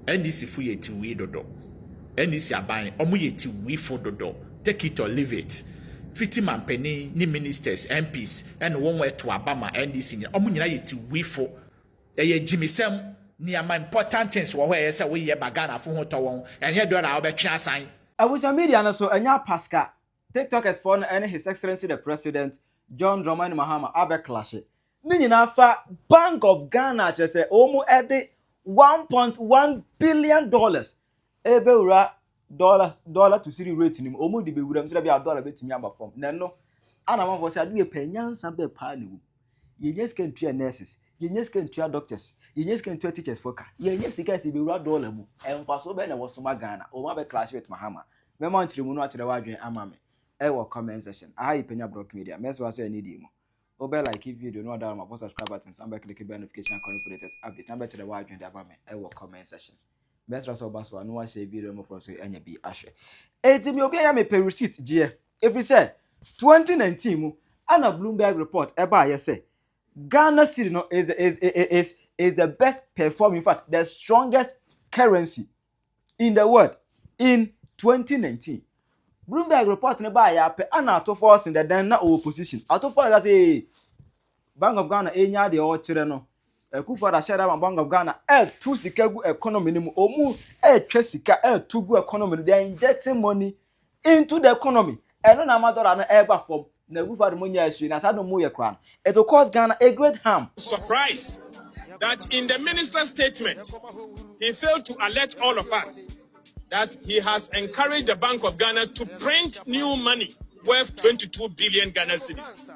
NDC fu ye ti we dodo. NDC aban omu ye ti we for dodo. Take it or leave it. 50 man penny ni ministers, MPs, and one way to Abama NDC. Omu nyina ye ti we for. Eye Jimmy Sam ni ama important things wo where say we ye bagana fo hoto won. Enye do na obetwe asan. Awusa media na so anya Pascal. TikTokers for and His Excellency the President John Mahama abe clash. Ni nyina fa Bank of Ghana che say omu ede $1.1 billion. Ebe ura dollar to cedi rate nim omu di be wura mse bia dollar betimi aba form. Na no ana man for say adu ye Penyah nsa pa ne wu. Ye yes can tua nurses, ye yes can tua doctors, ye yes can tua teachers for ka. Ye yes can be wura dollar mu. Emfa so be na wo so Ghana. O ma be clash with Mahama. Me man tiri mu no atire wadwen ama me. E wo comment section. Aha Penyah blog media. Me so wa say need mu. Obe like video no down my subscribe button so be click the notification icon for latest update. Na be tire wadwen da ba me. E wo comment section. Best rasa obaso no wa share video mo for so enya bi ahwe. Eti mi obi ya me pe receipt gie. If we say 2019 mu ana Bloomberg report e ba ye say Ghana cedi no is the best performing, in fact, the strongest currency in the world in 2019. Bloomberg report ne ba ya pe ana Ato Forson the then na opposition. Ato Forson say Bank of Ghana enya de o kire no. Kufa da share Bank of Ghana too sika gu economy ni mu omu twa sika too gu economy. They are injecting money into the economy. Eno na madora no eba form. It will cause Ghana a great harm. Surprise that in the minister's statement, he failed to alert all of us that he has encouraged the Bank of Ghana to print new money worth 22 billion Ghana cedis.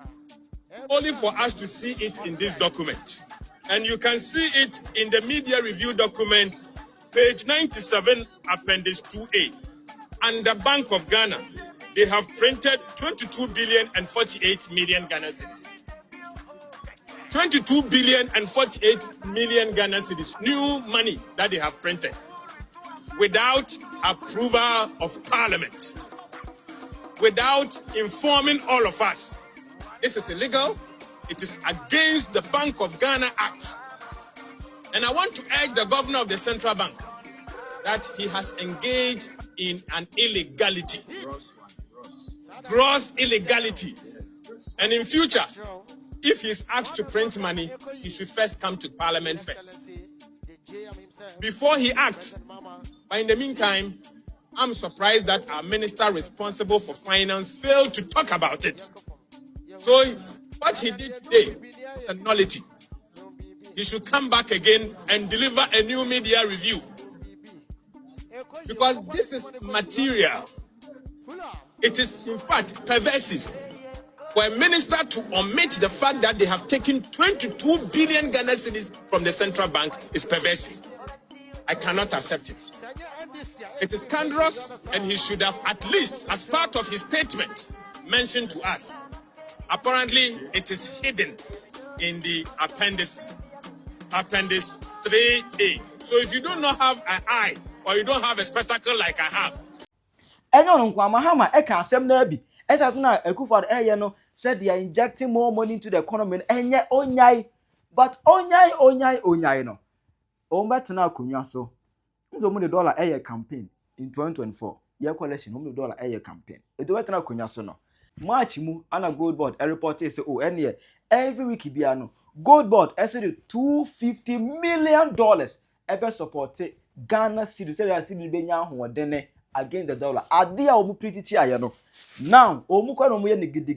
Only for us to see it in this document. And you can see it in the media review document, page 97, appendix 2A. And the Bank of Ghana, they have printed 22 billion and 48 million Ghana cedis. 22 billion and 48 million Ghana cedis, new money that they have printed without approval of Parliament, without informing all of us. This is illegal. It is against the Bank of Ghana Act. And I want to urge the governor of the central bank that he has engaged in an illegality. Gross illegality. And in future, if he's asked to print money, he should first come to Parliament first before he acts. But in the meantime, I'm surprised that our minister responsible for finance failed to talk about it. So what he did today is a nullity. He should come back again and deliver a new media review, because this is material. It is, in fact, perversive. For a minister to omit the fact that they have taken 22 billion Ghana cedis from the central bank is perversive. I cannot accept it. It is scandalous, and he should have, at least as part of his statement, mentioned to us. Apparently, it is hidden in the appendix 3A. So if you do not have an eye, or you don't have a spectacle like I have, Enyo nkwa Mahama eka asem na bi etatu na Akufo no said they are injecting more money into the economy enye onyai, but onyai no o meto na akonwa so nzo mu de dollar campaign in 2024 year collection mu de dollar campaign edo weto na akonwa so no March mu ana gold board a report say oh enye every week bia no gold board said $250 million ebe support Ghana cedi say that cedi be nya hoodene against the dollar. Ade a omu pretty aye no. Now, omu kwa no mu ye ne gidi.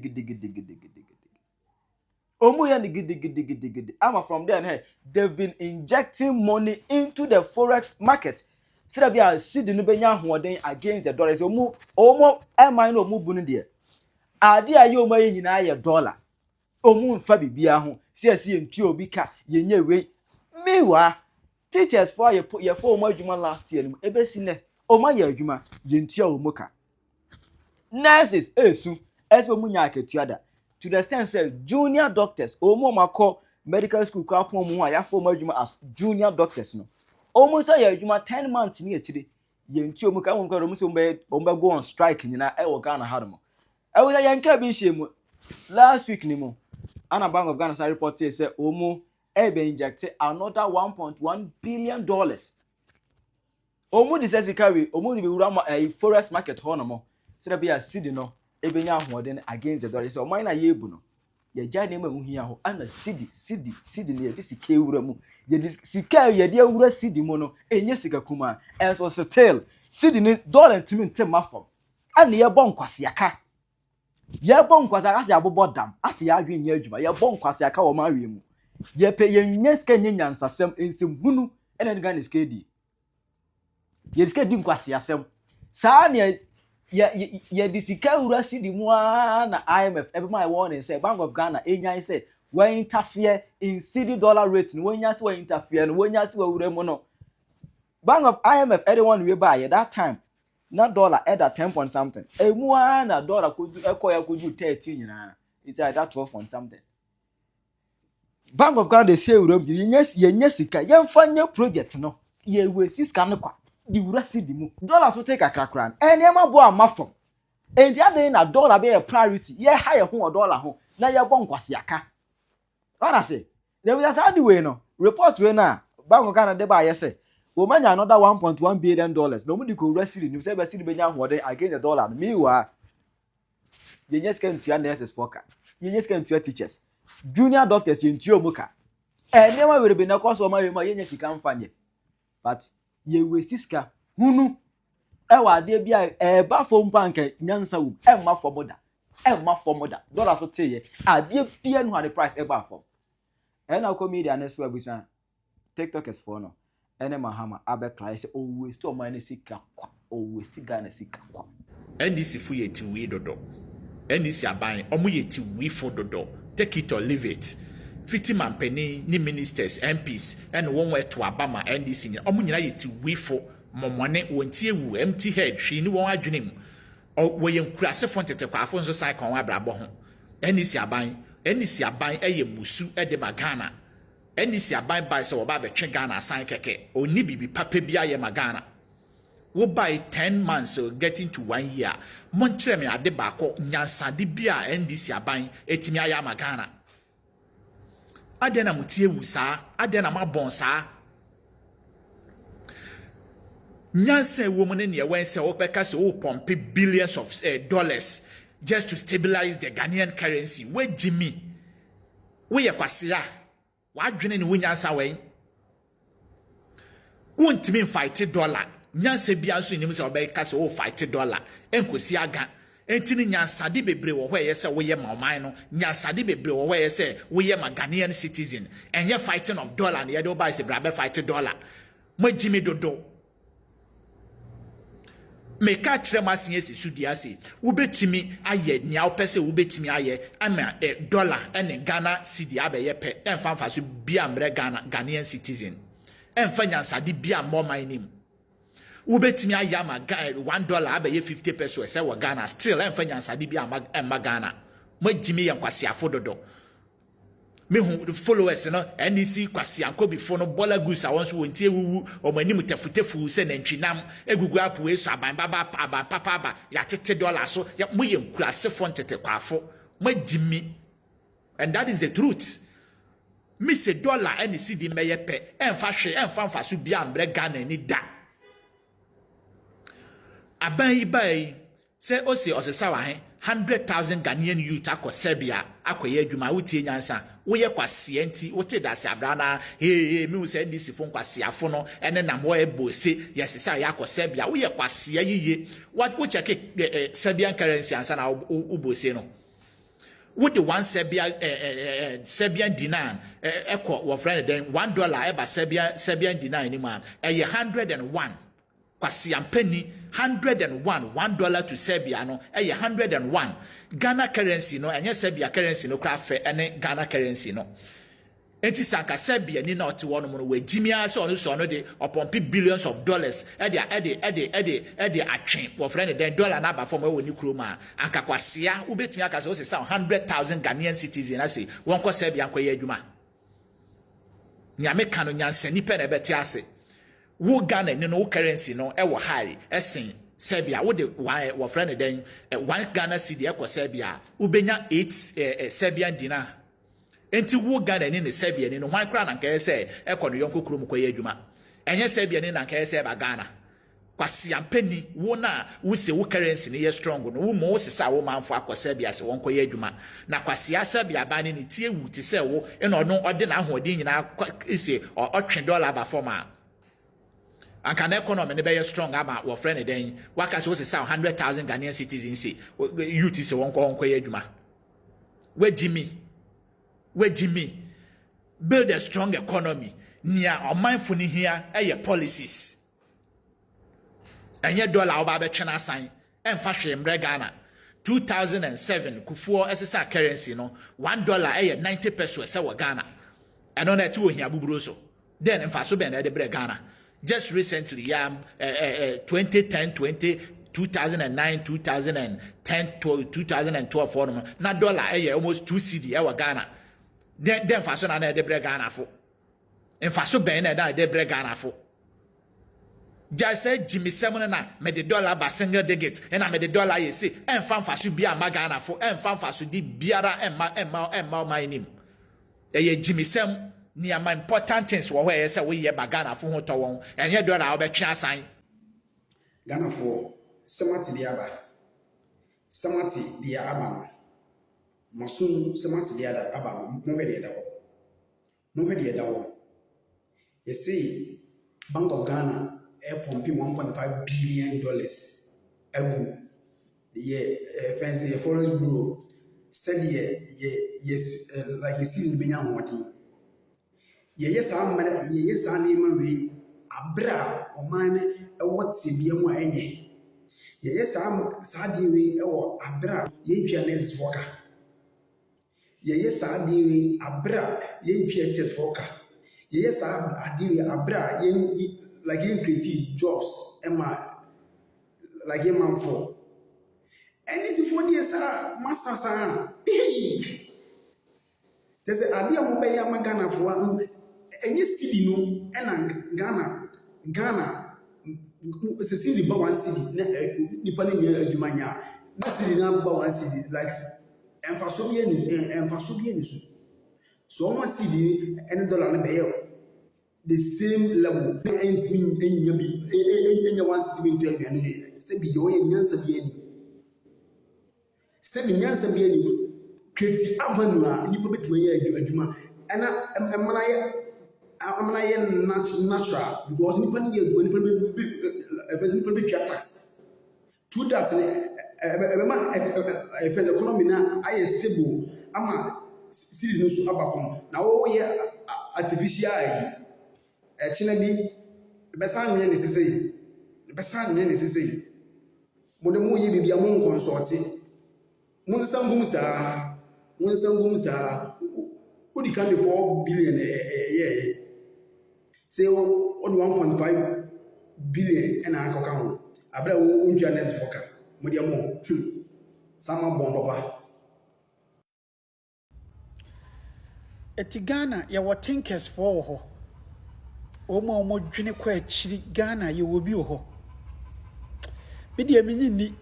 Omu ye ne gidi. Ama from there hey, they've been injecting money into the Forex market. So that be a cedi no be nya hoodene against the dollar. So omu e no omu bunu de. Ade a ye omu ye nyina ye dollar. Omu mfa bibia ho. Se ntu obi ka ye nya we. Mewa teachers for your for omu last year no ebe si ne Oma ye adwuma yentua omuka nurses esu omu nya aketuada to the extent say junior doctors omu makọ medical school kwa pon mu ya for adwuma as junior doctors no omu say ye adwuma 10 months ni akire yentua omuka won kwa omu say omba go on strike nyina e wo Ghana hadom e wo ya nka bi hye last week ni mu ana Bank of Ghana report say omu be inject another $1.1 billion omu di se sika we omu ni be wura Forex market ho no mo se be ya cedi no ebenya ahoden against the dollar. So oman na ye ebu no ye gya ne ma huhia ho ana cedi ne ye di sika wura mu ye sika ye di wura cedi mu no enye sika kuma enso still cedi ne dollar ntimi ntem mafom ana ye bon kwase aka ye bon kwase aka se abobo dam ase ya adwen nya adwuma ye bon kwase aka wo ma awie mu ye pe ye nya sika nya nyansasem ensem hunu ena nga ne sika di ye sika di kwase asem saa ne ye di sika wura cedi mu na IMF ebe my warning say Bank of Ghana enya say we interfere in cedi dollar rate no enya say we interfere no enya say we wura mu no Bank of IMF everyone we buy that time na dollar at 10 point something emu na dollar koju ekoya koju 13 nyina it's at that 12 point something. Bank of Ghana dey say wura mu ye sika ye mfanye project no ye we sika no kwa di wura cedi mu dollar so take akrakran eniema bo amafom enti ade na dollar be a priority ye high ho dollar ho na ye bo nkwase aka what I say there was a way no report we na Bank of Ghana dey ba ye say we manya another 1.1 billion dollars no mu di ko wura cedi ni say be cedi benya ho de against the dollar me wa ye nyes kan tua nurses foka ye nyes kan tua teachers junior doctors ye ntuo muka eniema we be na koso ma ye nyes sika mfanye but ye we siska hunu ewa de bia ba fom bank nyansa wu emma fomoda dollar so teye ade bia no the price e ba fom na comedian na so abusan TikTokers for no ene Mahama abe class say always to man sika kwa always Ghana sika kwa NDC fu ye ti wi dodo NDC aban omo ye ti wi fo dodo take it or leave it fiti mampeni ni ministers MPs and one way to abama NDC ni omo nyina ye ti wi fo momone wontie wu empty head hwi ni won adwenem wo ye nkurase fo ntete kwafo nso sai kon wa brabo ho NDC aban eye musu de magana NDC aban bai se wo ba betwe Ghana san keke oni bibi papa bia ye magana wo buy 10 months or getting to 1 year mon kire me ade ba ko nyansade bia NDC aban etimi aya magana adena mutie wu saa adena mabon saa nyanse woman in your when say opeka say pompe billions of dollars just to stabilize the Ghanaian currency where Jimmy we yakwasea wa dwene ni wonyansa wen wontimi fight dollar nyanse bia so nim say obeka say fight dollar enkosi aga entini nyansade bebre wo hwe ye say wo ye maoman no nyansade bebre wo hwe ye say wo ye ma Ghanaian citizen enye fighting of dollar na ye do buy say brabe fight dollar mo Jimmy dodo me ka kire masin esi sudia se wobetimi aye nia opese wobetimi aye ama dollar ene Ghana cedi abeye pe emfa so bia mbre Ghanaian citizen emfa nyansade bia mo man nim wobetimi aye ama $1 abeye 50 pesos e wo Ghana still emfa nyansade bia ama Ghana magimi yankwase afododo me hu followers no NDC kwase anko before no bola goose awon so wontie wuwu omani mutafutefu se nantwinam egugu apo eso aban baba papa ya tete dollar so ya moye nkurase fontete kwafo magimi and that is the truth me say dollar NDC di meye pe emfa hwe emfa so bia ambre Ghana ni da aban ibai se osesa wa he 100,000 Ghanaian youth akọ Serbia akọye adwuma wotie nyansa woye kwase enti wote dase abrana me wo se NDC fo kwase afo no ene na mo ebose yesesa ya akọ Serbia woye kwase yiye wo check Serbian currency ansa na ubose no wo the one Serbian dinar ekọ wo friend then $1 eba Serbian dinar ni ma 101 kwase ampani $101 to Serbia no 101 Ghana currency no enye Serbia currency no kwa fe ene Ghana currency no enti sanka Serbia ni na ote wono no we jimia so no de upon billions of dollars e atwen for friend den dollar na ba form we ni kroma anka kwasea ubetumi aka so say 100,000 Ghanaian citizens ase won ko Serbia nkoye adwuma nyame kanu nyansani pe na beti ase wo Ghana ni no currency no e wo high esen Serbia wo de wo friend den 1 Ghana cedi e ko Serbia ubenya 8 Serbian dinar enti wo Ghana ni Serbia ni no hwan kra na nka say e ko no yonko krom ko ye adwuma enye Serbia ni na nka say ba Ghana kwasi ampeni wo na wo se wo currency ne ye strong no wo mo wo se sa wo manfo akosa bia se won koye adwuma na kwasi asa bia ba ne tie wu ti se wo e no no ode na ahode nyina ise otwe dollar ba forma anka na economy ne be ye strong ama wo friend ne den wakase wo se sa 100,000 Ghanaian citizens say youth se won koye adwuma we Jimmy build a strong economy near or mindful here policies and yet dollar oba be twena sign and fashion Ghana 2007 kufuo SSR currency no $1 90 pesos say Ghana and on that two here buburo then in faso be na de Ghana just recently 2010 2009 2010 to 2012 for na dollar almost 2 cedi Ghana then faso na de Ghana for in faso be na de Ghana for just say Jimmy Simon na me the dollar ba single digit and I me the dollar you see and fan faso bia Ghana for and fan faso di biara emma my name Jimmy Sam near my important things where say we ba Ghana for hoto won and here dollar obetwe asan Ghana for samati dia aba masun samati dia aba mo hwe de da wo you see Bank of Ghana pumping $1.5 billion egu fancy Forex bureau said yes like you see in Penyah holding yes name we abra oman what CBM wa enye yes saadi we abra yentwa next worker yes saadi we abra yentwa test worker yes saadi we abra like create jobs like man for and it's for the master san there's a idea mo be ya Ghana for enye cedi no and Ghana se cedi ba 1 cedi na nipa ne nya adwuma nya na cedi na ba 1 cedi like emfaso bi ni so ma cedi and dollar na be the same level and mean enya 1 cedi me to aduane se bi yo nyansa bi ani create avenue a nipa betima ya adwuma ana amana ye natural because nipa ne ya adwuma nipa be tax to that the economy na I stable ama city no so aba from na wo ye artificial china bi be san ne sesei mo de mo ye bibia mo consult mo nsangum sa odi kan de 4 billion say on 1.5 billion and akoka ho abra unjua next foka mo de mo sama bon papa Etigana ya wa thinkers for ho omo dwene kwa achiri Ghana ye wo bi ho me de amenyi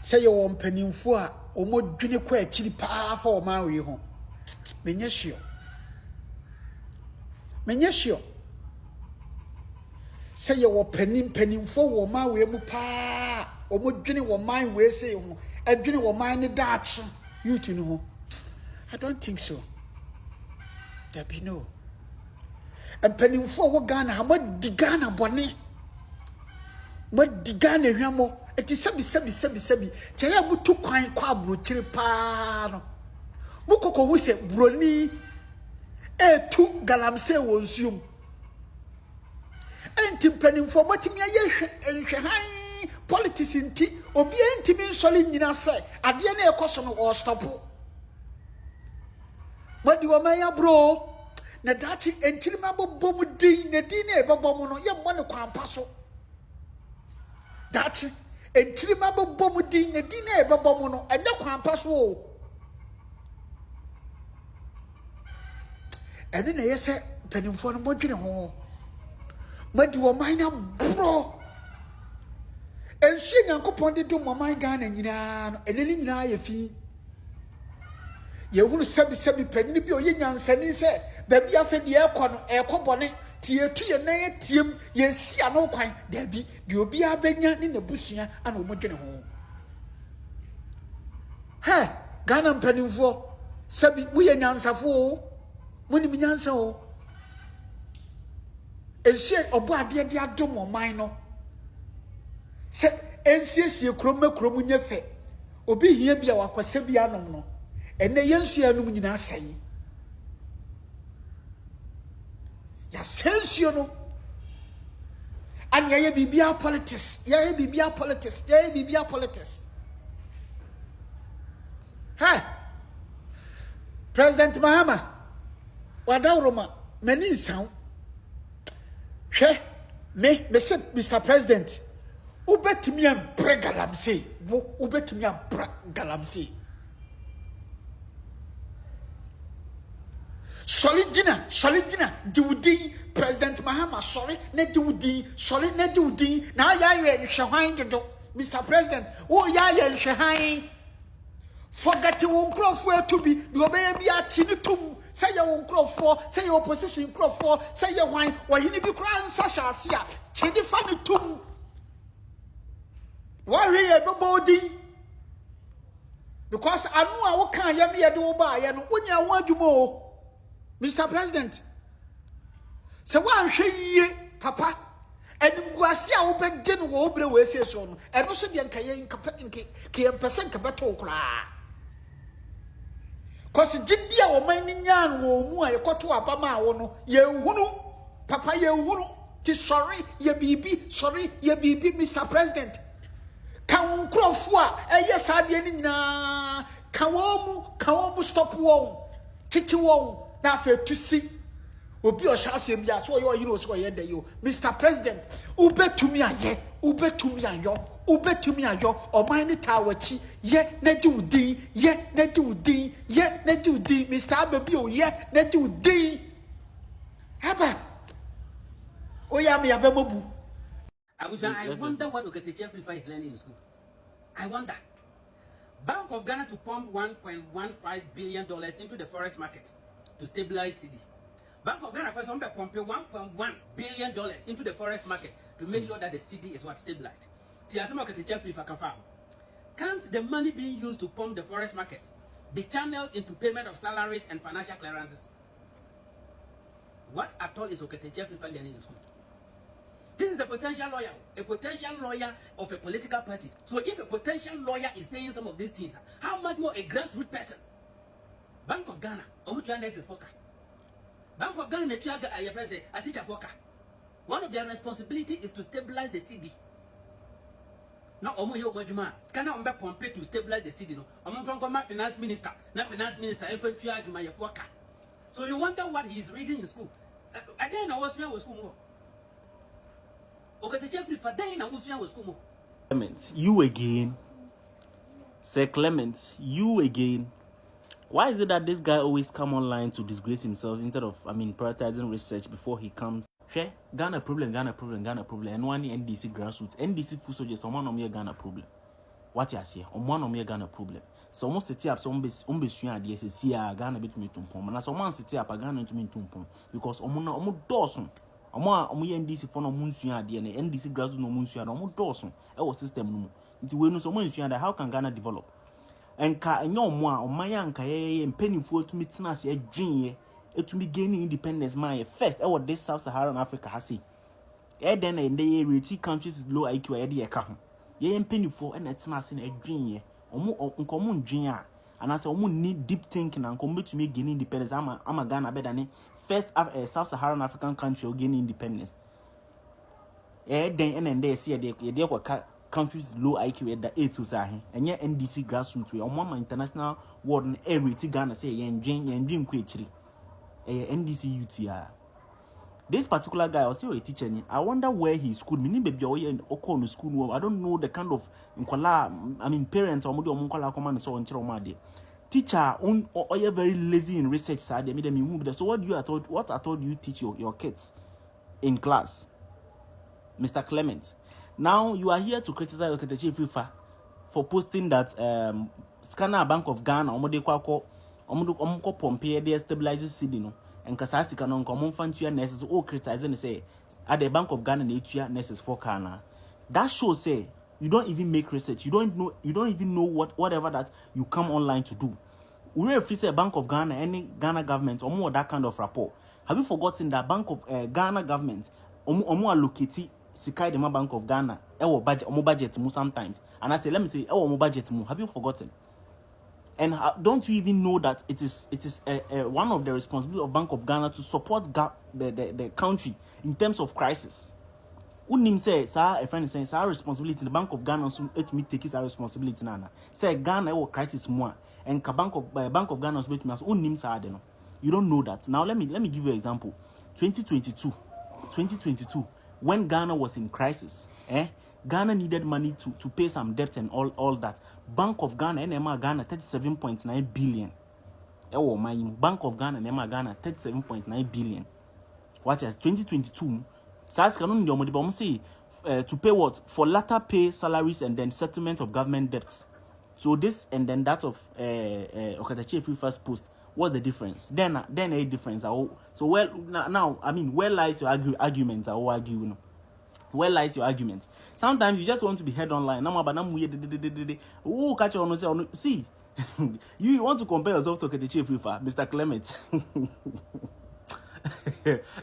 say ye wo mpanimfo a omo dwene kwa achiri pa fa o ma we ho menye sure say ye wo panimfo wo ma we mu pa omo dwene wo man we say ho adwene wo man ne daachi youth no ho I don't think so. There be no. And penning for what Ghana, how much the Ghana bonnet? What the Ghana Ramo? It is sebi. Tell you to quine quabro chiripano. Mukoko who said Brony two galamse was you. And Tim penning for what me and Shahai politics in tea or be intimate solid in us. At the end of question or stop. What do you mean, bro? Na dati enchirima bobo din na din e bobo mo no ye mo ne kwan paso. Dati enchirima bobo din na din e bobo mo no enya kwan paso o. Ene na yese penimfo no modwene ho. Madi wo man na bro. Ensu Nyankopon de do mo man Ghana nyina no ene ni nyina ye fi. Ye hunu sebi penini bi oye nyansani se baabi afedi ekọ no ekọ bone tie tu ye na ye tiem ye si ano kwan da bi de obi abenya ne nabusua ana omodwene ho ha Ghana mpanimfo sabi mu ye nyansafo o mu ni nyansa o ehye obo ade de adom oman no se ensiesie kromakrom nyefe obi hia bia wakwasa bia anom no ene yensu anum nyina asai ya sensio no anya ye bibia politics ha President Mahama wadawroma mani nsan hwe me say Mr. President ubetimi ambra galamse ubetimi ambra galamse solidina diwudi President Mahama sorry na diwudi solid na diwudi na ya nhwehan dodo Mr. President wo ya nhwehan forget won crofo to be do obey bi achi ni tum say ye won crofo say your opposition crofo say ye hwan wo hini bi kra nsa hyase a chidi fa ni tum wo we ye bobodi because anu a wo kan ye me ye de wo ba ye no onya wo adwuma o Mr. President se wan hwe yie papa enimguase a wo begye no wo bre we se so no eno so de nka ye nka pese nka beto kra cause jidi a wo man ni nyan wo mu a yekoto abama a wo no ye hunu papa ye hunu ti sorry ye bibi Mr. President kan krofo a eye saade ni nyina kan wo mu stop wo titi wo na fe to see obi o shase bia so yo hero so ye dey yo Mr. President ubetumi aye ubetumi ayo o man ni tawachi ye na di udin Mr. Ababi o ye na di udin haba o ya me abamobu I wonder what Oketechef Rifa is learning in school. I wonder. Bank of Ghana to pump $1.15 billion into the forex market to stabilize cedi. Bank of Ghana first pumping $1.1 billion into the forex market to make sure that the cedi is what stabilized. Can't the money being used to pump the forex market be channeled into payment of salaries and financial clearances? What at all is Oketechef Rifa learning in school? This is a potential lawyer of a political party. So if a potential lawyer is saying some of these things, how much more a grassroots person? Bank of Ghana, is Bank of Ghana, a teacher worker. One of their responsibility is to stabilize the cedi. Now, Ghana pompe to stabilize the cedi. No, finance minister, worker. So you wonder what he is reading in school. I didn't know what was school. Clement, you again. Sir Clement, you again. Why is it that this guy always come online to disgrace himself instead of, prioritizing research before he comes? Share Ghana problem. And one NDC grassroots, NDC full soldiers, someone on me Ghana problem. What you say? One on me Ghana problem. So almost city up some suya idea say Ghana bit me to pom. And someone city up a Ghana to me to pom because omo Dawson. Omo NDC for no munsua de na NDC graduate no munsua no omo dawson e wo system no mu nti we no so mo nsua da how can Ghana develop enka enye omo a omanya nka ye mpanimfo tumi tena ase adwinye etumi gaining independence man first e wo this Sub-Saharan Africa hase e den na dey rate countries low IQ e de ka ho ye mpanimfo e na tena ase na adwinye omo nka omo ndwin a anase omo need deep thinking and come betumi gaining independence ama Ghana better than first Sub-Saharan African country will gain independence. Then and they see they countries low IQ at the A to Sahi and yet NDC grassroots way on international world and every Ghana say and dream quickly. NDC UTR. This particular guy was a teacher. I wonder where he schooled. Meaning baby and Okon school. I don't know the kind of parents or Mukola command so on Chiromade. Teacher or you're very lazy in research side, they made them move. So what I told you teach your kids in class, Mr. Clement. Now you are here to criticize Oketechef Rifa for posting that Scanner Bank of Ghana omo pompe they stabilize cedi no. and kasasika non common fund to nurses all criticizing say at the Bank of Ghana na nurses for Kana. That shows say you don't even make research. You don't even know whatever that you come online to do. We if say Bank of Ghana, any Ghana government or more that kind of rapport. Have you forgotten that Bank of Ghana government omo allocate Sikai Dema Bank of Ghana budget mu sometimes, and I say let me say budget mu. Have you forgotten? And don't you even know that it is one of the responsibility of Bank of Ghana to support the country in terms of crisis? Unim say a friend is saying our responsibility the Bank of Ghana so it me take his responsibility nana. Say Ghana or crisis more and Bank of Ghana so me as unim say no. You don't know that. Now let me give you an example. 2022 when Ghana was in crisis, Ghana needed money to pay some debt and all that. Bank of Ghana NMA Ghana 37.9 billion. Bank of Ghana NMA Ghana 37.9 billion. What is 2022? To pay what? For latter pay salaries and then settlement of government debts. So this and then that of Okatachi first post. What's the difference? Then a difference. So now I mean where lies your arguments? I will argue. You know. Where lies your argument? Sometimes you just want to be heard online. Oh, catch on. See, you want to compare yourself to the chief FIFA, Mr. Clement.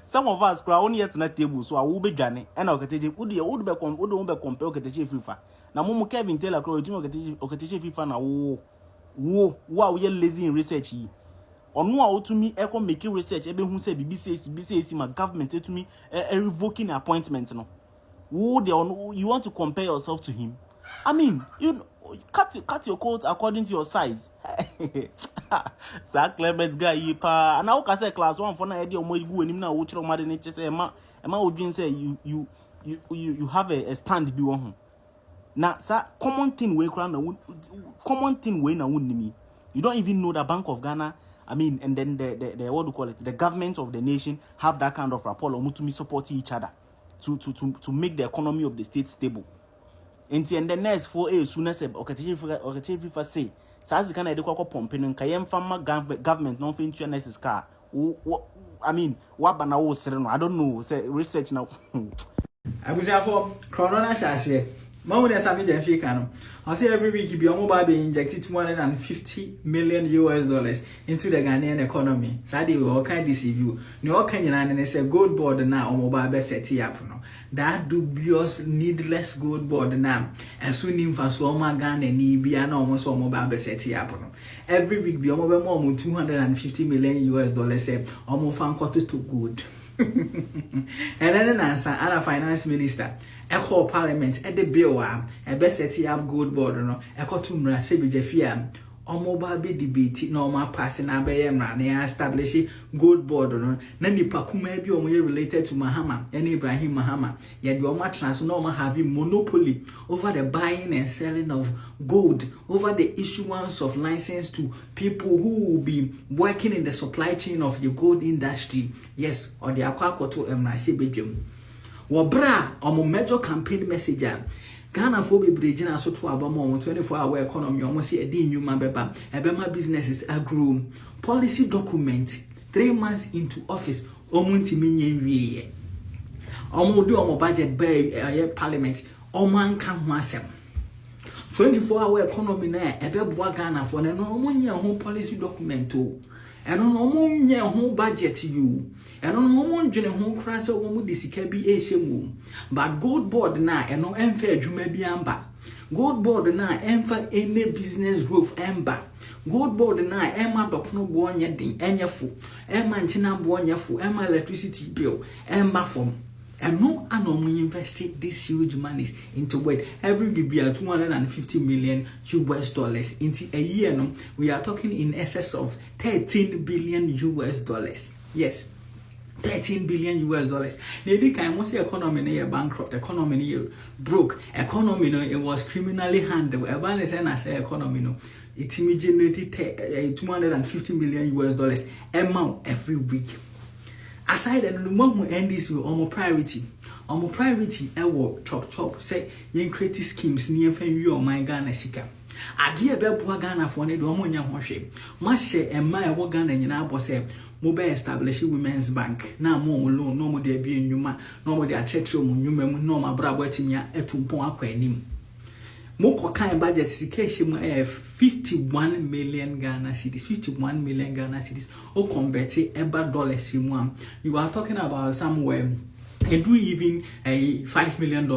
Some of us are only at the table, so I will be Johnny. And I'll get it. Would be compare to the chief FIFA. Now, Momo Kevin Taylor, Okatachi FIFA. Now, wow, you're lazy in research. Or no, to me, echo making research. Everyone who said BBC, my government to me, revoking appointments. No. You want to compare yourself to him? I mean, you cut your coat according to your size. Sir Clement's guy, and now I say class 1 for na idea mo igu enim na wo chiro made ne chese ema odwin say you have a stand bi wo ho. Na sir common thing we na wunni. You don't even know that Bank of Ghana, I mean, and then the what do you call it, the government of the nation have that kind of rapport or to support each other. To make the economy of the state stable. And the next 4 years, soon as Okatachi say, Sazi can educate pumping Kayem farmer government non fin to next car. I mean, what bana was I don't know. Say research now. I was for Corona Shashe. Mama de Sami Jafika. I say every week you be mobile be injected $250 million into the Ghanaian economy. Sadi will kind deceive you. No Kenyan and say gold board now on mobile be set up no. That dubious needless gold board now. And soon in for Swama Ghana ni be an almost on mobile be set up no. Every week be mobile more $250 million say almost found cut to good. And then answer and finance minister. Echo parliament at the bill best set up gold board no echo to mra se bi jafia omoba be debate normal passing abaye mra na establish gold board no na nipa kuma bi omo related to Mahama and Ibrahim Mahama ye de omo trans no omo have monopoly over the buying and selling of gold, over the issuance of license to people who will be working in the supply chain of the gold industry. Yes, or the akwakoto mra se bedwam Wabra omo major campaign messenger Ghana for be bridging aso to abamo 24-hour economy almost a day new beba ebema businesses agro policy document 3 months into office omunti menye wiye omo do omo budget by parliament omo anka ho asem 24-hour economy na ebeboa Ghana for no omo nya ho policy document o eno no omo nya ho budget you eno no omo ndwene ho kra se omo de sika bi ehye but gold board na eno emfa adwuma bi amba gold board na emfa any business growth emba gold board na ema dokno bo onye den enyefo ema nchina bo onyefo ema electricity bill emba from and no anom invested this huge money into what every year $250 million into a year. No, we are talking in excess of $13 billion. Yes, $13 billion. Maybe can most economy near bankrupt, economy near broke, economy no it was criminally handled. Everyone say I say economy no. It generated $250 million amount every week. Aside and the one who end this with almost priority ewo chop say yen create schemes near fan you or my Ghana sika idea be Ghana for ne do omo nya ho hwe ma hye emma ewo Ghana nyina bo say mobile establish women's bank na mo loan no mo de bi nnwuma no mo de atretre mo nnwuma mu no ma brabo atimia etumpon akwa anim mo kokan budget sikehye mu 51 million Ghana cedis 51 million Ghana cedis o convert eba dollars mu am you are talking about somewhere and do even $5 million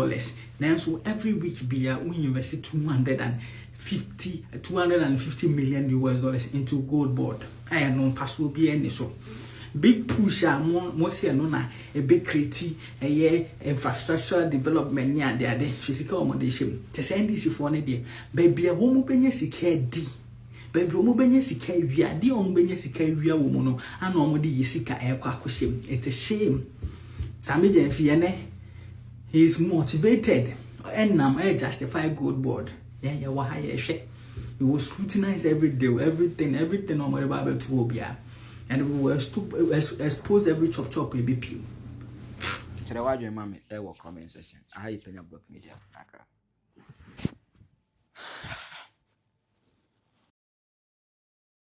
now so every week we invest $250 million US into gold board I know fast will be any so big push most no na a big create a infrastructure development near there physical accommodation to send this for ne baby a woman benye sika di baby woman benye sika wia di on benye sika wia wo mu no ana omo de yisika e kwa akoshem it's a shame Sami Jenfiene he is motivated and nam justify gold board yeah wa he will scrutinize every day everything on my Bible to obia and we will expose every chop a BP. Tell you what, your mommy, comment section. I Penyah Blog Media.